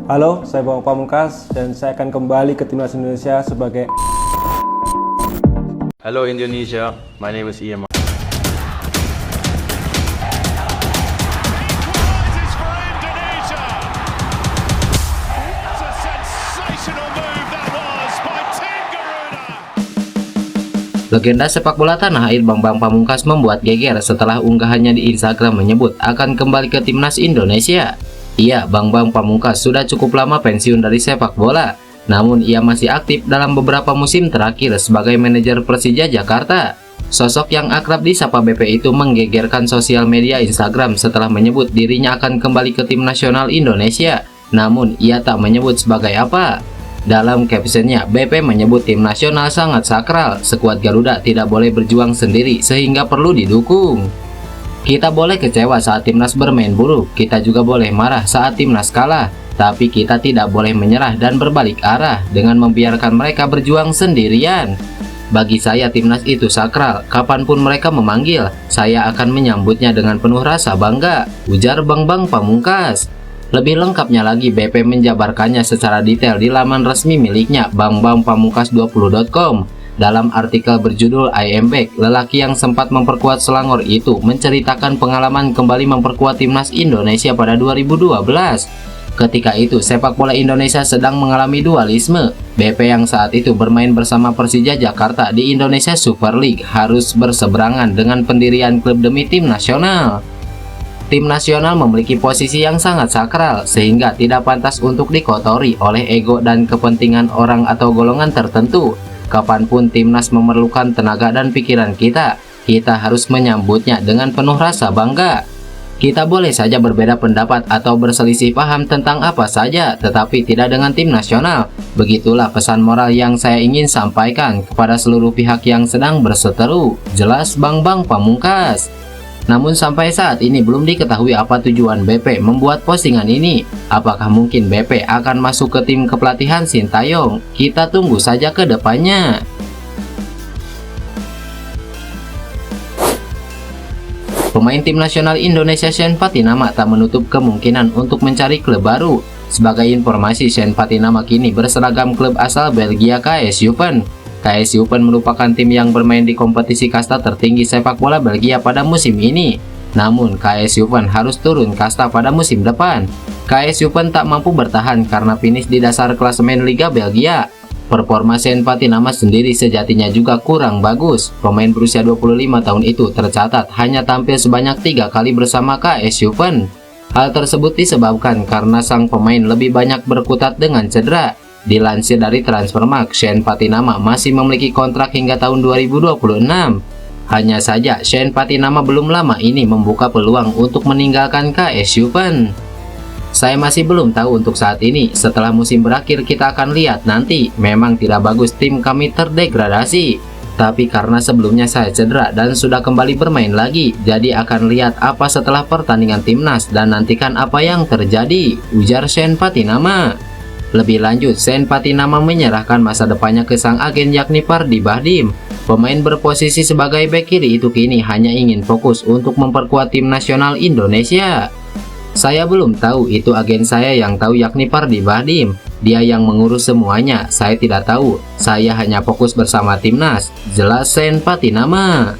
Halo, saya Bang Pamungkas dan saya akan kembali ke Timnas Indonesia sebagai Hello Indonesia, my name is Ian. Legenda sepak bola tanah air Bambang Pamungkas membuat geger setelah unggahannya di Instagram menyebut akan kembali ke Timnas Indonesia. Iya, Bambang Pamungkas sudah cukup lama pensiun dari sepak bola, namun ia masih aktif dalam beberapa musim terakhir sebagai manajer Persija Jakarta. Sosok yang akrab disapa BP itu menggegerkan sosial media Instagram setelah menyebut dirinya akan kembali ke tim nasional Indonesia, namun ia tak menyebut sebagai apa. Dalam captionnya, BP menyebut tim nasional sangat sakral, skuad Garuda tidak boleh berjuang sendiri sehingga perlu didukung. Kita boleh kecewa saat timnas bermain buruk, kita juga boleh marah saat timnas kalah, tapi kita tidak boleh menyerah dan berbalik arah dengan membiarkan mereka berjuang sendirian. Bagi saya timnas itu sakral, kapanpun mereka memanggil, saya akan menyambutnya dengan penuh rasa bangga, ujar Bambang Pamungkas. Lebih lengkapnya lagi, BP menjabarkannya secara detail di laman resmi miliknya bangbangpamungkas20.com. Dalam artikel berjudul I Am Back, lelaki yang sempat memperkuat Selangor itu menceritakan pengalaman kembali memperkuat timnas Indonesia pada 2012. Ketika itu, sepak bola Indonesia sedang mengalami dualisme. BP yang saat itu bermain bersama Persija Jakarta di Indonesia Super League harus berseberangan dengan pendirian klub demi tim nasional. Tim nasional memiliki posisi yang sangat sakral, sehingga tidak pantas untuk dikotori oleh ego dan kepentingan orang atau golongan tertentu. Kapanpun timnas memerlukan tenaga dan pikiran kita harus menyambutnya dengan penuh rasa bangga. Kita boleh saja berbeda pendapat atau berselisih paham tentang apa saja, tetapi tidak dengan tim nasional. Begitulah pesan moral yang saya ingin sampaikan kepada seluruh pihak yang sedang berseteru, jelas Bambang Pamungkas. Namun sampai saat ini belum diketahui apa tujuan BP membuat postingan ini. Apakah mungkin BP akan masuk ke tim kepelatihan Sintayong? Kita tunggu saja ke depannya. Pemain tim nasional Indonesia Shen Patinama tak menutup kemungkinan untuk mencari klub baru. Sebagai informasi, Shen Patinama kini berseragam klub asal Belgia KS Leuven. KS Leuven merupakan tim yang bermain di kompetisi kasta tertinggi sepak bola Belgia pada musim ini. Namun, KS Leuven harus turun kasta pada musim depan. KS Leuven tak mampu bertahan karena finish di dasar klasemen Liga Belgia. Performa Shen Patinama sendiri sejatinya juga kurang bagus. Pemain berusia 25 tahun itu tercatat hanya tampil sebanyak 3 kali bersama KS Leuven. Hal tersebut disebabkan karena sang pemain lebih banyak berkutat dengan cedera. Dilansir dari Transfermarkt, Shen Patinama masih memiliki kontrak hingga tahun 2026. Hanya saja, Shen Patinama belum lama ini membuka peluang untuk meninggalkan KS Leuven. Saya masih belum tahu untuk saat ini, setelah musim berakhir kita akan lihat nanti. Memang tidak bagus tim kami terdegradasi, tapi karena sebelumnya saya cedera dan sudah kembali bermain lagi, jadi akan lihat apa setelah pertandingan timnas dan nantikan apa yang terjadi, ujar Shen Patinama. Lebih lanjut, Shen Patinama menyerahkan masa depannya ke sang agen yakni Pardi Bahdim. Pemain berposisi sebagai bek kiri itu kini hanya ingin fokus untuk memperkuat tim nasional Indonesia. Saya belum tahu, itu agen saya yang tahu yakni Pardi Bahdim. Dia yang mengurus semuanya, saya tidak tahu. Saya hanya fokus bersama timnas, jelas Shen Patinama.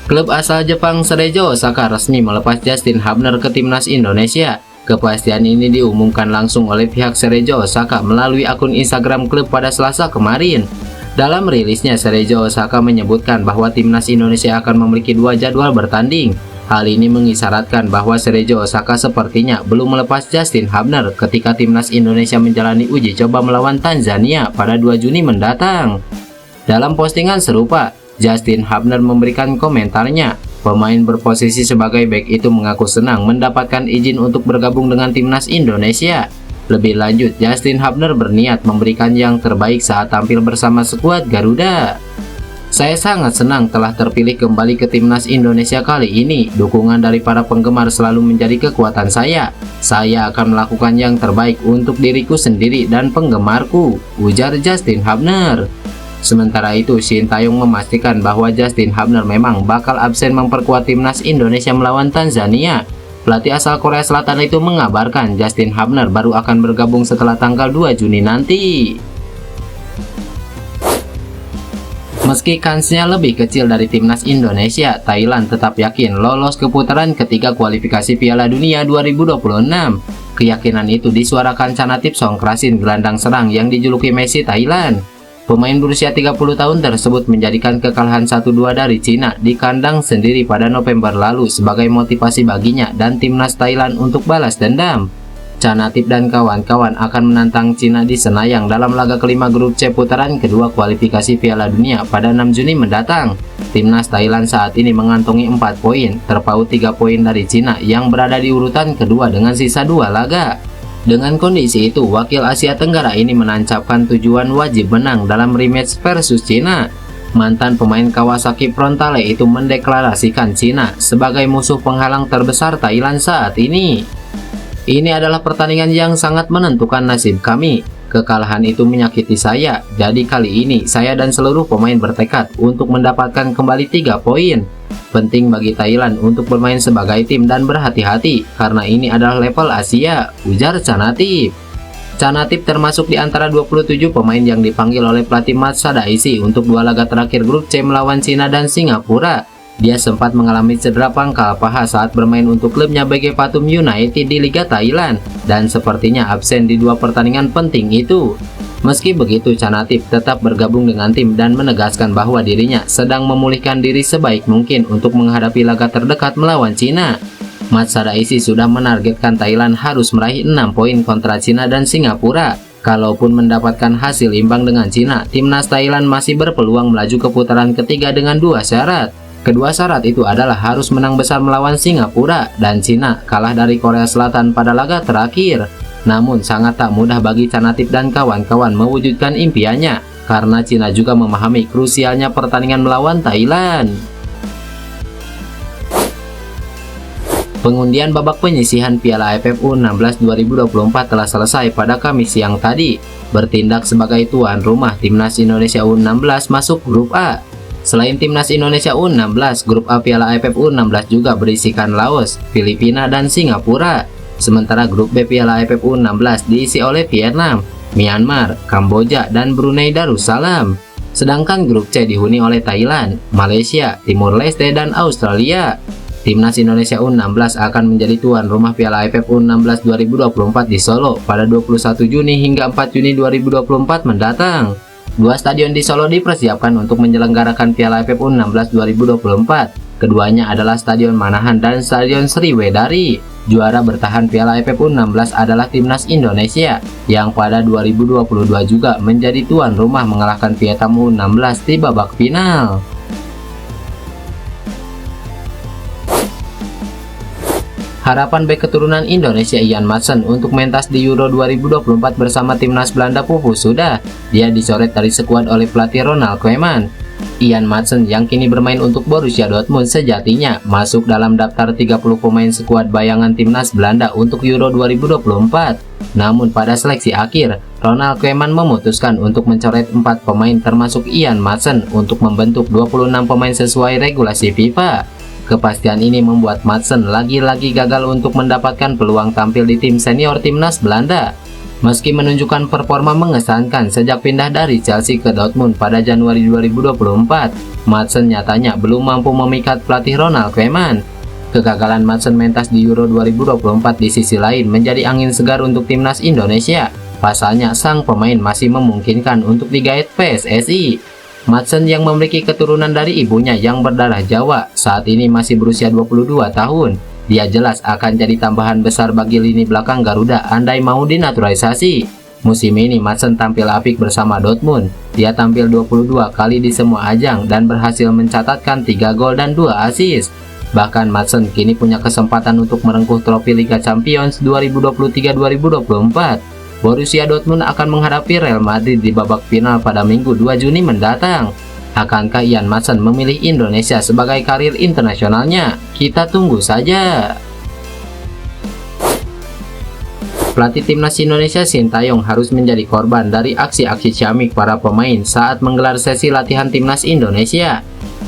Klub asal Jepang Cerezo Osaka resmi melepas Justin Hubner ke timnas Indonesia. Kepastian ini diumumkan langsung oleh pihak Cerezo Osaka melalui akun Instagram klub pada Selasa kemarin. Dalam rilisnya, Cerezo Osaka menyebutkan bahwa timnas Indonesia akan memiliki 2 jadwal bertanding. Hal ini mengisyaratkan bahwa Cerezo Osaka sepertinya belum melepas Justin Hubner ketika timnas Indonesia menjalani uji coba melawan Tanzania pada 2 Juni mendatang. Dalam postingan serupa, Justin Hubner memberikan komentarnya. Pemain berposisi sebagai bek itu mengaku senang mendapatkan izin untuk bergabung dengan timnas Indonesia. Lebih lanjut, Justin Hubner berniat memberikan yang terbaik saat tampil bersama skuad Garuda. Saya sangat senang telah terpilih kembali ke timnas Indonesia kali ini. Dukungan dari para penggemar selalu menjadi kekuatan saya. Saya akan melakukan yang terbaik untuk diriku sendiri dan penggemarku, ujar Justin Hubner. Sementara itu, Sintayong memastikan bahwa Justin Hubner memang bakal absen memperkuat timnas Indonesia melawan Tanzania. Pelatih asal Korea Selatan itu mengabarkan Justin Hubner baru akan bergabung setelah tanggal 2 Juni nanti. Meski kansnya lebih kecil dari timnas Indonesia, Thailand tetap yakin lolos ke putaran ketiga kualifikasi Piala Dunia 2026. Keyakinan itu disuarakan Chanatip Songkrasin, gelandang serang yang dijuluki Messi Thailand. Pemain berusia 30 tahun tersebut menjadikan kekalahan 1-2 dari Cina di kandang sendiri pada November lalu sebagai motivasi baginya dan timnas Thailand untuk balas dendam. Chanatip dan kawan-kawan akan menantang Cina di Senayang dalam laga kelima grup C putaran kedua kualifikasi Piala Dunia pada 6 Juni mendatang. Timnas Thailand saat ini mengantongi 4 poin, terpaut 3 poin dari Cina yang berada di urutan kedua dengan sisa 2 laga. Dengan kondisi itu, wakil Asia Tenggara ini menancapkan tujuan wajib menang dalam rematch versus Cina. Mantan pemain Kawasaki Frontale itu mendeklarasikan Cina sebagai musuh penghalang terbesar Thailand saat ini. Ini adalah pertandingan yang sangat menentukan nasib kami. Kekalahan itu menyakiti saya, jadi kali ini saya dan seluruh pemain bertekad untuk mendapatkan kembali 3 poin. Penting bagi Thailand untuk bermain sebagai tim dan berhati-hati, karena ini adalah level Asia, ujar Chanatip. Chanatip termasuk di antara 27 pemain yang dipanggil oleh pelatih Mats Sadaisi untuk 2 laga terakhir grup C melawan Cina dan Singapura. Dia sempat mengalami cedera pangkal paha saat bermain untuk klubnya BG Pathum United di Liga Thailand, dan sepertinya absen di 2 pertandingan penting itu. Meski begitu, Chanatip tetap bergabung dengan tim dan menegaskan bahwa dirinya sedang memulihkan diri sebaik mungkin untuk menghadapi laga terdekat melawan Cina. Mats Sadaisi sudah menargetkan Thailand harus meraih 6 poin kontra Cina dan Singapura. Kalaupun mendapatkan hasil imbang dengan Cina, timnas Thailand masih berpeluang melaju ke putaran ketiga dengan 2 syarat. Kedua syarat itu adalah harus menang besar melawan Singapura dan Cina kalah dari Korea Selatan pada laga terakhir. Namun sangat tak mudah bagi Chanatip dan kawan-kawan mewujudkan impiannya, karena Cina juga memahami krusialnya pertandingan melawan Thailand. Pengundian babak penyisihan Piala AFF U16 2024 telah selesai pada Kamis siang tadi. Bertindak sebagai tuan rumah, Timnas Indonesia U16 masuk grup A. Selain Timnas Indonesia U16, grup A Piala AFF U16 juga berisikan Laos, Filipina, dan Singapura. Sementara grup B Piala AFF U16 diisi oleh Vietnam, Myanmar, Kamboja, dan Brunei Darussalam. Sedangkan grup C dihuni oleh Thailand, Malaysia, Timur Leste, dan Australia. Timnas Indonesia U16 akan menjadi tuan rumah Piala AFF U16 2024 di Solo pada 21 Juni hingga 4 Juni 2024 mendatang. 2 stadion di Solo dipersiapkan untuk menyelenggarakan Piala AFF U16 2024. Keduanya adalah Stadion Manahan dan Stadion Sriwedari. Juara bertahan Piala AFF U16 adalah Timnas Indonesia, yang pada 2022 juga menjadi tuan rumah mengalahkan Vietnam U16 di babak final. Harapan bek keturunan Indonesia Ian Maatsen untuk mentas di Euro 2024 bersama timnas Belanda pupus sudah. Dia dicoret dari skuad oleh pelatih Ronald Koeman. Ian Maatsen yang kini bermain untuk Borussia Dortmund sejatinya masuk dalam daftar 30 pemain skuad bayangan timnas Belanda untuk Euro 2024. Namun pada seleksi akhir, Ronald Koeman memutuskan untuk mencoret 4 pemain termasuk Ian Maatsen untuk membentuk 26 pemain sesuai regulasi FIFA. Kepastian ini membuat Maatsen lagi-lagi gagal untuk mendapatkan peluang tampil di tim senior timnas Belanda. Meski menunjukkan performa mengesankan sejak pindah dari Chelsea ke Dortmund pada Januari 2024, Maatsen nyatanya belum mampu memikat pelatih Ronald Koeman. Kegagalan Maatsen mentas di Euro 2024 di sisi lain menjadi angin segar untuk timnas Indonesia. Pasalnya sang pemain masih memungkinkan untuk digait PSSI. Maatsen yang memiliki keturunan dari ibunya yang berdarah Jawa saat ini masih berusia 22 tahun. Dia jelas akan jadi tambahan besar bagi lini belakang Garuda andai mau dinaturalisasi. Musim ini Maatsen tampil apik bersama Dortmund. Dia tampil 22 kali di semua ajang dan berhasil mencatatkan 3 gol dan 2 assist. Bahkan Maatsen kini punya kesempatan untuk merengkuh trofi Liga Champions 2023-2024. Borussia Dortmund akan menghadapi Real Madrid di babak final pada Minggu 2 Juni mendatang. Akankah Ian Maatsen memilih Indonesia sebagai karir internasionalnya? Kita tunggu saja. Pelatih timnas Indonesia Sintayong harus menjadi korban dari aksi-aksi ciamik para pemain saat menggelar sesi latihan timnas Indonesia.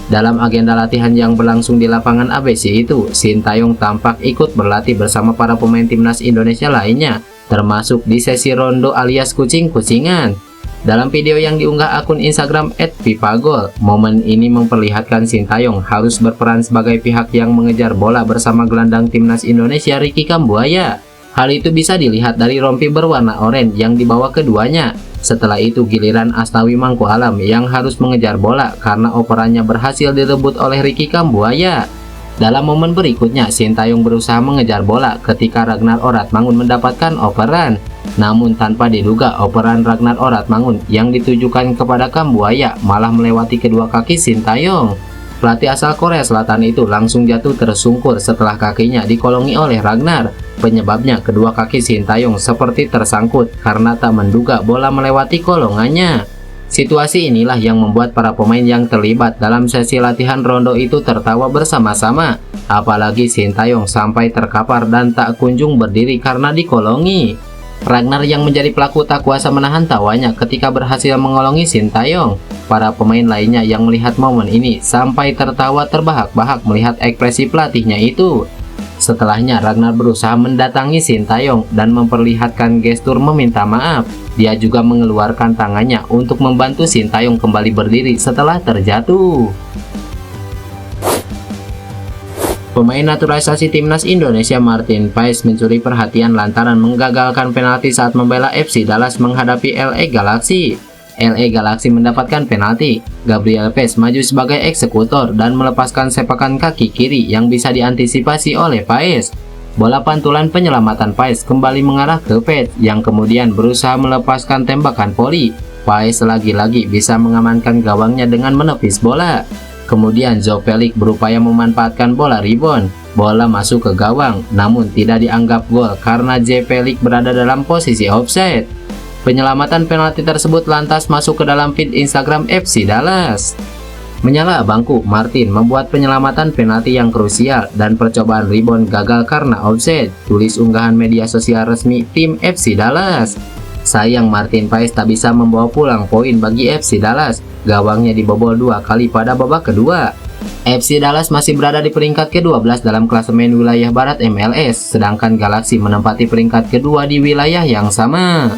Dalam agenda latihan yang berlangsung di lapangan ABC itu, Sintayong tampak ikut berlatih bersama para pemain timnas Indonesia lainnya, termasuk di sesi rondo alias kucing-kucingan. Dalam video yang diunggah akun Instagram @vivagol, momen ini memperlihatkan Sintayong harus berperan sebagai pihak yang mengejar bola bersama gelandang timnas Indonesia Ricky Kambuaya. Hal itu bisa dilihat dari rompi berwarna oranye yang dibawa keduanya. Setelah itu giliran Astawi Mangku Alam yang harus mengejar bola karena operannya berhasil direbut oleh Ricky Kambuaya. Dalam momen berikutnya, Sintayong berusaha mengejar bola ketika Ragnar Oratmangun mendapatkan operan. Namun tanpa diduga, operan Ragnar Oratmangun yang ditujukan kepada Kambuaya malah melewati kedua kaki Sintayong. Pelatih asal Korea Selatan itu langsung jatuh tersungkur setelah kakinya dikolongi oleh Ragnar. Penyebabnya kedua kaki Sintayong seperti tersangkut karena tak menduga bola melewati kolongannya. Situasi inilah yang membuat para pemain yang terlibat dalam sesi latihan rondo itu tertawa bersama-sama. Apalagi Sintayong sampai terkapar dan tak kunjung berdiri karena dikolongi. Ragnar yang menjadi pelaku tak kuasa menahan tawanya ketika berhasil mengolongi Sintayong. Para pemain lainnya yang melihat momen ini sampai tertawa terbahak-bahak melihat ekspresi pelatihnya itu. Setelahnya Ragnar berusaha mendatangi Sintayong dan memperlihatkan gestur meminta maaf. Dia juga mengeluarkan tangannya untuk membantu Sintayong kembali berdiri setelah terjatuh. Pemain naturalisasi timnas Indonesia Martin Paes mencuri perhatian lantaran menggagalkan penalti saat membela FC Dallas menghadapi LA Galaxy. LA Galaxy mendapatkan penalti. Gabriel Paes maju sebagai eksekutor dan melepaskan sepakan kaki kiri yang bisa diantisipasi oleh Paes. Bola pantulan penyelamatan Paes kembali mengarah ke Paes yang kemudian berusaha melepaskan tembakan voli. Paes lagi-lagi bisa mengamankan gawangnya dengan menepis bola. Kemudian Joao Felix berupaya memanfaatkan bola rebound. Bola masuk ke gawang, namun tidak dianggap gol karena Joao Felix berada dalam posisi offside. Penyelamatan penalti tersebut lantas masuk ke dalam feed Instagram FC Dallas. Menyala bangku, Martin membuat penyelamatan penalti yang krusial dan percobaan rebound gagal karena offside, tulis unggahan media sosial resmi tim FC Dallas. Sayang Martin Paes tak bisa membawa pulang poin bagi FC Dallas. Gawangnya dibobol 2 kali pada babak kedua. FC Dallas masih berada di peringkat ke-12 dalam klasemen wilayah barat MLS, sedangkan Galaxy menempati peringkat kedua di wilayah yang sama.